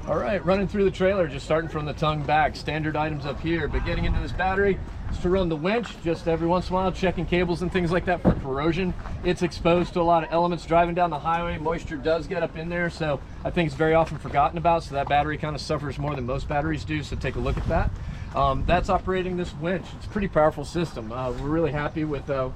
All right, running through the trailer, just starting from the tongue back. Standard items up here, but getting into this battery is to run the winch, just every once in a while, checking cables and things like that for corrosion. It's exposed to a lot of elements driving down the highway. Moisture does get up in there, so I think it's very often forgotten about, so that battery kind of suffers more than most batteries do, so take a look at that. That's operating this winch. It's a pretty powerful system. We're really happy with the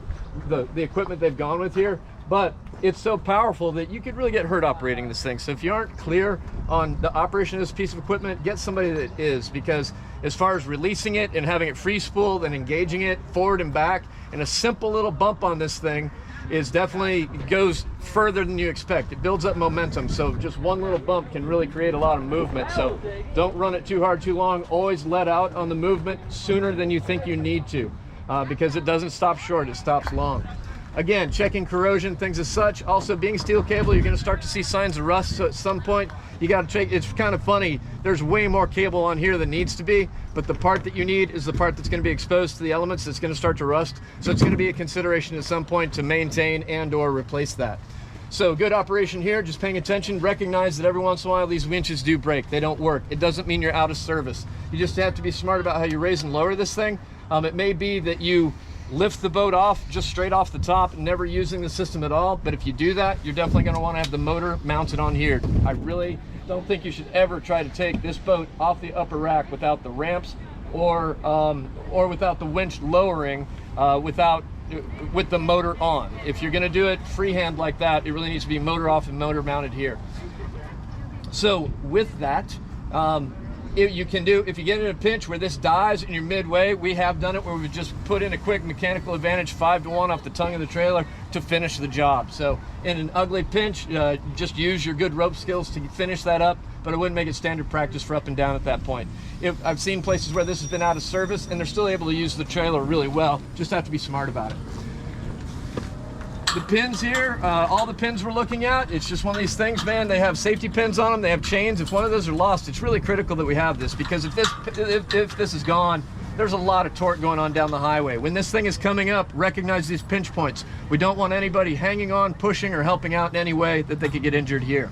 equipment they've gone with here, but it's so powerful that you could really get hurt operating this thing. So if you aren't clear on the operation of this piece of equipment, get somebody that is, because as far as releasing it and having it free spooled and engaging it forward and back, and a simple little bump on this thing is definitely goes further than you expect. It builds up momentum, so just one little bump can really create a lot of movement. So don't run it too hard too long. Always let out on the movement sooner than you think you need to, because it doesn't stop short, it stops long. Again, checking corrosion, things as such. Also, being steel cable, you're going to start to see signs of rust, so at some point you got to check. It's kind of funny, there's way more cable on here than needs to be, but the part that you need is the part that's going to be exposed to the elements that's going to start to rust, so it's going to be a consideration at some point to maintain and or replace that. So good operation here, just paying attention. Recognize that every once in a while these winches do break, they don't work. It doesn't mean you're out of service. You just have to be smart about how you raise and lower this thing. It may be that you lift the boat off just straight off the top, never using the system at all, but if you do that, you're definitely going to want to have the motor mounted on here. I really don't think you should ever try to take this boat off the upper rack without the ramps or without the winch lowering with the motor on. If you're going to do it freehand like that, it really needs to be motor off and motor mounted here. So with that, if you get in a pinch where this dies and you're midway, we have done it where we've just put in a quick mechanical advantage 5-to-1 off the tongue of the trailer to finish the job. So in an ugly pinch, just use your good rope skills to finish that up, but I wouldn't make it standard practice for up and down at that point. I've seen places where this has been out of service and they're still able to use the trailer really well, just have to be smart about it. The pins here, all the pins we're looking at, it's just one of these things, man. They have safety pins on them, they have chains. If one of those are lost, it's really critical that we have this, because if this is gone, there's a lot of torque going on down the highway. When this thing is coming up, recognize these pinch points. We don't want anybody hanging on, pushing, or helping out in any way that they could get injured here.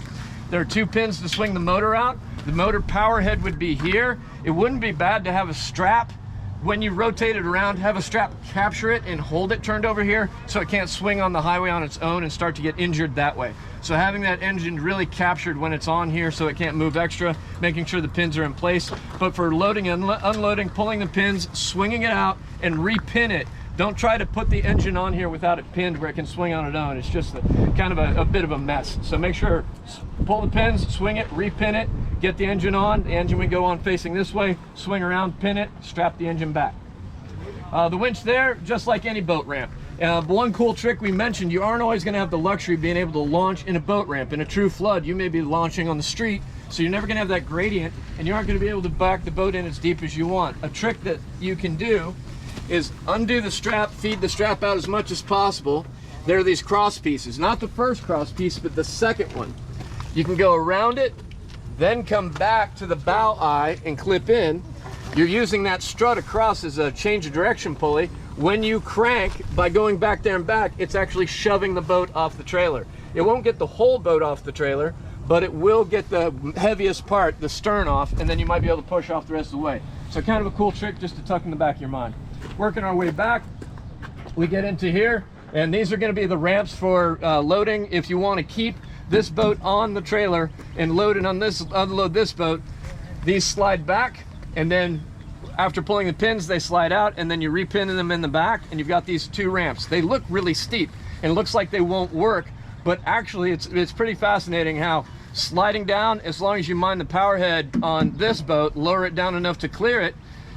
There are 2 pins to swing the motor out. The motor power head would be here. It wouldn't be bad to have a strap. When you rotate it around, have a strap capture it and hold it turned over here so it can't swing on the highway on its own and start to get injured that way. So having that engine really captured when it's on here so it can't move extra, making sure the pins are in place. But for loading and unloading, pulling the pins, swinging it out, and repin it. Don't try to put the engine on here without it pinned where it can swing on its own. It's just kind of a bit of a mess. So make sure, pull the pins, swing it, repin it, get the engine on. The engine would go on facing this way, swing around, pin it, strap the engine back. The winch there, just like any boat ramp. One cool trick we mentioned, you aren't always going to have the luxury of being able to launch in a boat ramp. In a true flood, you may be launching on the street, so you're never going to have that gradient, and you aren't going to be able to back the boat in as deep as you want. A trick that you can do is undo the strap, feed the strap out as much as possible. There are these cross pieces, not the first cross piece, but the second one. You can go around it, then come back to the bow eye and clip in. You're using that strut across as a change of direction pulley. When you crank, by going back there and back, it's actually shoving the boat off the trailer. It won't get the whole boat off the trailer, but it will get the heaviest part, the stern, off, and then you might be able to push off the rest of the way. So kind of a cool trick just to tuck in the back of your mind. Working our way back, we get into here, and these are going to be the ramps for loading. If you want to keep this boat on the trailer and load it on this, unload this boat, these slide back, and then after pulling the pins, they slide out, and then you repin them in the back, and you've got these 2 ramps. They look really steep, and it looks like they won't work, but actually it's pretty fascinating how sliding down, as long as you mind the power head on this boat, lower it down enough to clear it,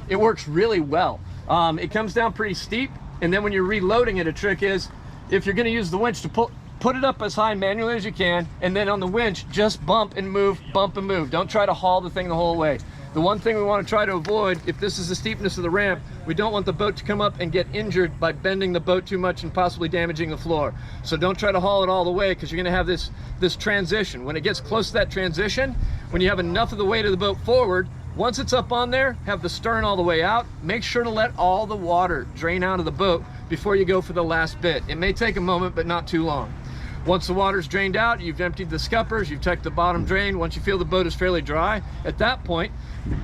it works really well. It comes down pretty steep, and then when you're reloading it, a trick is, if you're going to use the winch to put it up as high manually as you can, and then on the winch, just bump and move, bump and move. Don't try to haul the thing the whole way. The one thing we want to try to avoid, if this is the steepness of the ramp, we don't want the boat to come up and get injured by bending the boat too much and possibly damaging the floor. So don't try to haul it all the way, because you're going to have this transition. When it gets close to that transition, when you have enough of the weight of the boat forward, once it's up on there, have the stern all the way out. Make sure to let all the water drain out of the boat before you go for the last bit. It may take a moment, but not too long. Once the water's drained out, you've emptied the scuppers, you've checked the bottom drain. Once you feel the boat is fairly dry, at that point,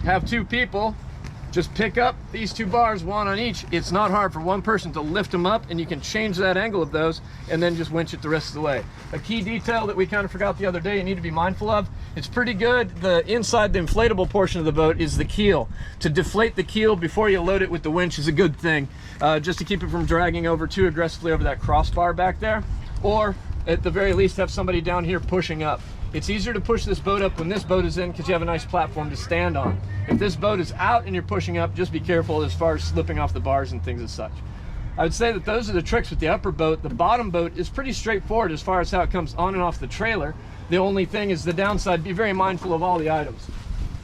have 2 people just pick up these 2 bars, 1 on each. It's not hard for 1 person to lift them up, and you can change that angle of those and then just winch it the rest of the way. A key detail that we kind of forgot the other day you need to be mindful of, it's pretty good, the inside, the inflatable portion of the boat is the keel. To deflate the keel before you load it with the winch is a good thing, just to keep it from dragging over too aggressively over that crossbar back there, or at the very least have somebody down here pushing up. It's easier to push this boat up when this boat is in because you have a nice platform to stand on. If this boat is out and you're pushing up, just be careful as far as slipping off the bars and things as such. I would say that those are the tricks with the upper boat. The bottom boat is pretty straightforward as far as how it comes on and off the trailer. The only thing is the downside, be very mindful of all the items.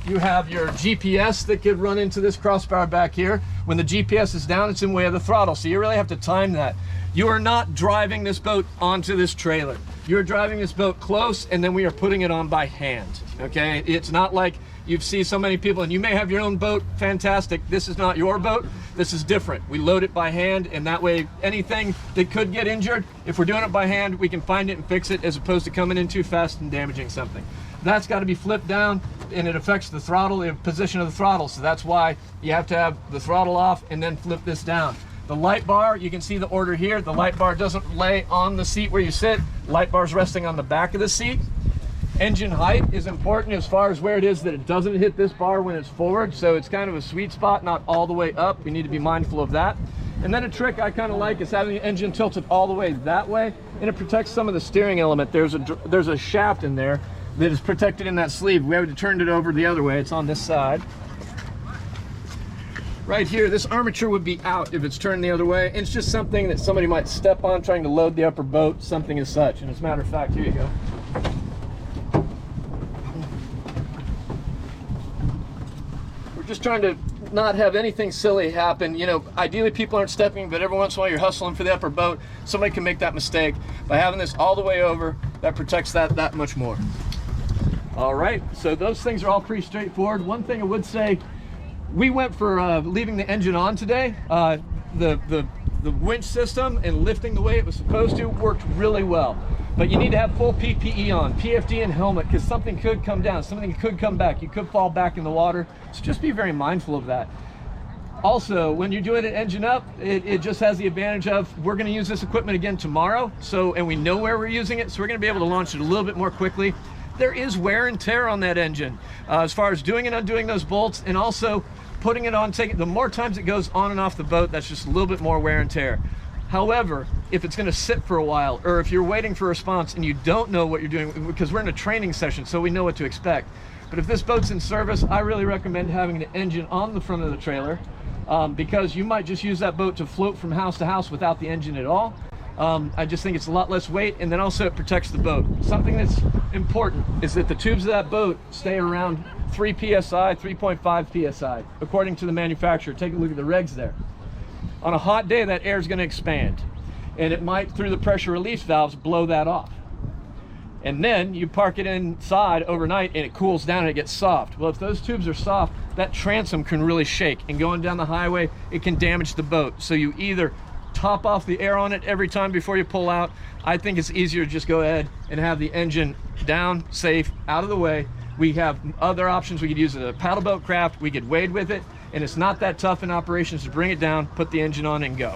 You have your GPS that could run into this crossbar back here. When the GPS is down, it's in the way of the throttle, so you really have to time that. You are not driving this boat onto this trailer. You're driving this boat close, and then we are putting it on by hand, okay? It's not like you see so many people, and you may have your own boat, fantastic. This is not your boat, this is different. We load it by hand, and that way anything that could get injured, if we're doing it by hand, we can find it and fix it as opposed to coming in too fast and damaging something. That's got to be flipped down, and it affects the throttle, the position of the throttle, so that's why you have to have the throttle off and then flip this down. The light bar, you can see the order here. The light bar doesn't lay on the seat where you sit. Light bar's resting on the back of the seat. Engine height is important as far as where it is that it doesn't hit this bar when it's forward. So it's kind of a sweet spot, not all the way up. We need to be mindful of that. And then a trick I kind of like is having the engine tilted all the way that way, and it protects some of the steering element. There's a shaft in there that is protected in that sleeve. We have to turn it over the other way. It's on this side. Right here, this armature would be out if it's turned the other way. It's just something that somebody might step on trying to load the upper boat, something as such. And as a matter of fact, here you go. We're just trying to not have anything silly happen. You know, ideally people aren't stepping, but every once in a while you're hustling for the upper boat. Somebody can make that mistake. By having this all the way over, that protects that much more. All right, so those things are all pretty straightforward. One thing I would say, we went for leaving the engine on today. The winch system and lifting the way it was supposed to worked really well. But you need to have full PPE on, PFD and helmet, because something could come down, something could come back. You could fall back in the water, so just be very mindful of that. Also, when you're doing an engine up, it just has the advantage of, we're gonna use this equipment again tomorrow, and we know where we're using it, so we're gonna be able to launch it a little bit more quickly. There is wear and tear on that engine, as far as doing and undoing those bolts, and also putting it on, the more times it goes on and off the boat, that's just a little bit more wear and tear. However, if it's gonna sit for a while, or if you're waiting for a response and you don't know what you're doing, because we're in a training session, so we know what to expect. But if this boat's in service, I really recommend having the engine on the front of the trailer, because you might just use that boat to float from house to house without the engine at all. I just think it's a lot less weight, and then also it protects the boat. Something that's important is that the tubes of that boat stay around 3 psi, 3.5 psi, according to the manufacturer. Take a look at the regs there. On a hot day, that air is going to expand, and it might, through the pressure release valves, blow that off. And then you park it inside overnight, and it cools down and it gets soft. Well, if those tubes are soft, that transom can really shake, and going down the highway, it can damage the boat. So you either top off the air on it every time before you pull out. I think it's easier to just go ahead and have the engine down, safe, out of the way. We have other options. We could use a paddle boat craft, we could wade with it, and it's not that tough in operations to bring it down, put the engine on, and go.